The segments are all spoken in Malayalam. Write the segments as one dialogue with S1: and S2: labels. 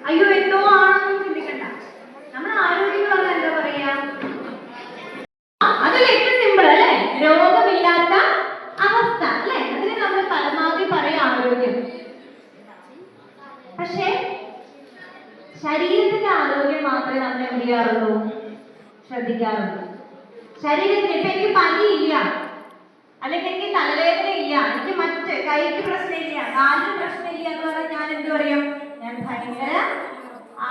S1: അയ്യോ എന്തോ ആണെന്നും ചിന്തിക്കണ്ട. നമ്മൾ ആരോഗ്യം എന്ന് പറഞ്ഞാൽ എന്താ പറയാ? അതല്ലേ ഏറ്റവും സിമ്പിൾ അല്ലേ? രോഗമില്ലാത്ത അവസ്ഥ അല്ലേ? അതിന് നമ്മൾ പരമാവധി പറയാം ആരോഗ്യം. പക്ഷേ ശരീരത്തിന്റെ ആരോഗ്യം മാത്രമേ നമ്മൾ എന്ത് ചെയ്യാറുള്ളൂ? ശ്രദ്ധിക്കാറുള്ളൂ. ശരീരത്തിന് ഇപ്പൊ എനിക്ക് പനിയില്ല, അല്ലെങ്കിൽ എനിക്ക് തലവേദന ഇല്ല, എനിക്ക് മറ്റ് കൈക്ക് പ്രശ്നമില്ല, കാലിന് പ്രശ്നമില്ല എന്ന് പറഞ്ഞാൽ ഞാൻ എന്ത് പറയും? ഞാൻ ഭയങ്കര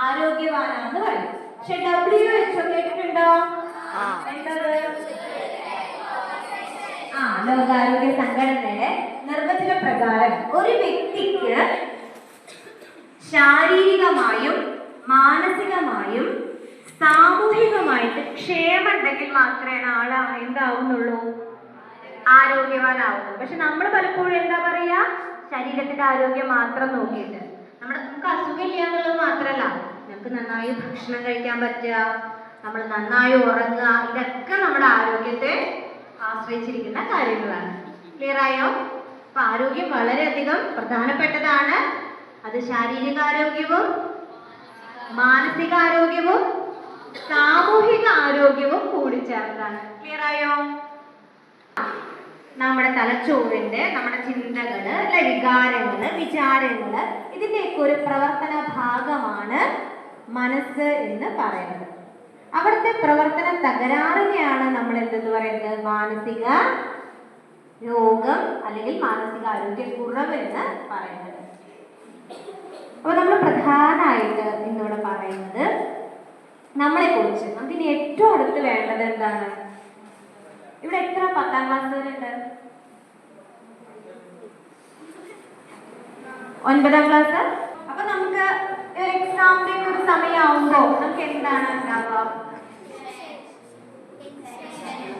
S1: ആരോഗ്യവാനാന്ന് പറയും. പക്ഷെ WHO കേട്ടിട്ടുണ്ടോ? ലോകാരോഗ്യ സംഘടനയുടെ നിർവചന പ്രകാരം ഒരു വ്യക്തിക്ക് ശാരീരികമായും മാനസികമായും സാമൂഹികമായിട്ട് ക്ഷേമം ഉണ്ടെങ്കിൽ മാത്രമേ ആള് എന്താവുന്നുള്ളൂ? ആരോഗ്യവാനാവുള്ളൂ. പക്ഷെ നമ്മൾ പലപ്പോഴും എന്താ പറയാ? ശരീരത്തിന്റെ ആരോഗ്യം മാത്രം നോക്കിയിട്ട് നമുക്ക് അസുഖമില്ല എന്നുള്ളത് മാത്രമല്ല, നമുക്ക് നന്നായി ഭക്ഷണം കഴിക്കാൻ പറ്റുക, നമ്മൾ നന്നായി ഉറങ്ങുക, ഇതൊക്കെ നമ്മുടെ ആരോഗ്യത്തെ ആശ്രയിച്ചിരിക്കുന്ന കാര്യങ്ങളാണ്. ക്ലിയർ ആയോ? അപ്പൊ ആരോഗ്യം വളരെയധികം പ്രധാനപ്പെട്ടതാണ്. അത് ശാരീരികാരോഗ്യവും മാനസികാരോഗ്യവും സാമൂഹിക ആരോഗ്യവും കൂടി ചേർന്നതാണ്. ക്ലിയർ ആയോ? നമ്മുടെ തലച്ചോറിന്റെ, നമ്മുടെ ചിന്തകള്, വികാരങ്ങള്, വിചാരങ്ങള്, ഇതിന്റെയൊക്കെ ഒരു പ്രവർത്തന ഭാഗമാണ് മനസ്സ് എന്ന് പറയുന്നത്. അവിടുത്തെ പ്രവർത്തന തകരാറിനെയാണ് നമ്മൾ എന്തെന്ന് പറയുന്നത്? മാനസിക രോഗം അല്ലെങ്കിൽ മാനസികാരോഗ്യ കുറവ് എന്ന് പറയുന്നത്. അപ്പൊ നമ്മൾ പ്രധാനമായിട്ട് ഇന്നിവിടെ പറയുന്നത് നമ്മളെ കുറിച്ച്. നമുക്കിനി ഏറ്റവും അടുത്ത് വേണ്ടത് എന്താണ്? ഇവിടെ എത്ര 10ാം ക്ലാസ്സുകാരുണ്ട്? 9ാം ക്ലാസ്. അപ്പൊ നമുക്ക് ഒരു എക്സാമിന്റെ ഒരു സമയമാവുമ്പോ നമുക്ക് എന്താണ് ഉണ്ടാവുക?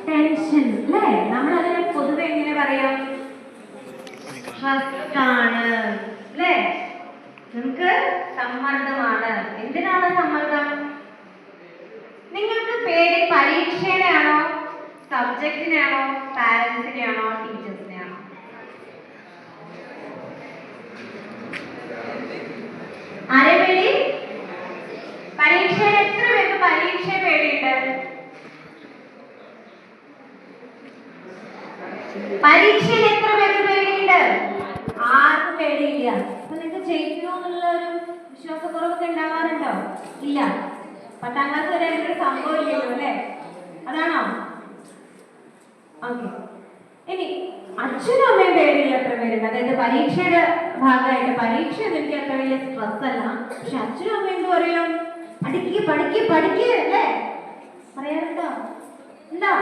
S1: ടെൻഷൻ അല്ലേ? നമ്മളതിനെ പൊതുവെ എങ്ങനെ പറയാം? സ്ട്രെസ്സാണ് അല്ലേ? നമുക്ക് സമ്മർദ്ദമാണ്. എന്തിനാണ് സമ്മർദ്ദം? നിങ്ങൾക്ക് പേടി പരീക്ഷേനെയാണോ, സബ്ജക്റ്റിനെയാണോ, പാരന്റ്സിനെയാണോ, ടീച്ചേഴ്സിനെയാണോ? ആരെ പേടി? പരീക്ഷയിൽ എത്ര പേർക്ക് പരീക്ഷയെ പേടിയുണ്ട്? പരീക്ഷയിൽ എത്ര പേർക്ക് പേടിയുണ്ട്? ആർക്കും പേടിയില്ല. അപ്പൊ നിങ്ങൾക്ക് ജയിക്കുമോ എന്നുള്ള ഒരു വിശ്വാസക്കുറവൊക്കെ ഉണ്ടാവാറുണ്ടോ? ഇല്ല. 10ാം ക്ലാസ് വരെ ഒരു സംഭവം ഇല്ലല്ലോ അല്ലേ? അതാണോ? ഓക്കെ. ഇനി അച്ഛനും അമ്മയും പേടിയില്ല എത്ര പേരുണ്ട്? അതായത് പരീക്ഷയുടെ ഭാഗമായിട്ട് പരീക്ഷ എനിക്ക് അത്ര വലിയ സ്ട്രെസ് അല്ല, പക്ഷെ അച്ഛനും അമ്മയും എന്ത് പറയും? പഠിക്ക് പഠിക്ക് പഠിക്ക് അല്ലേ പറയാറുണ്ടോ? എന്താ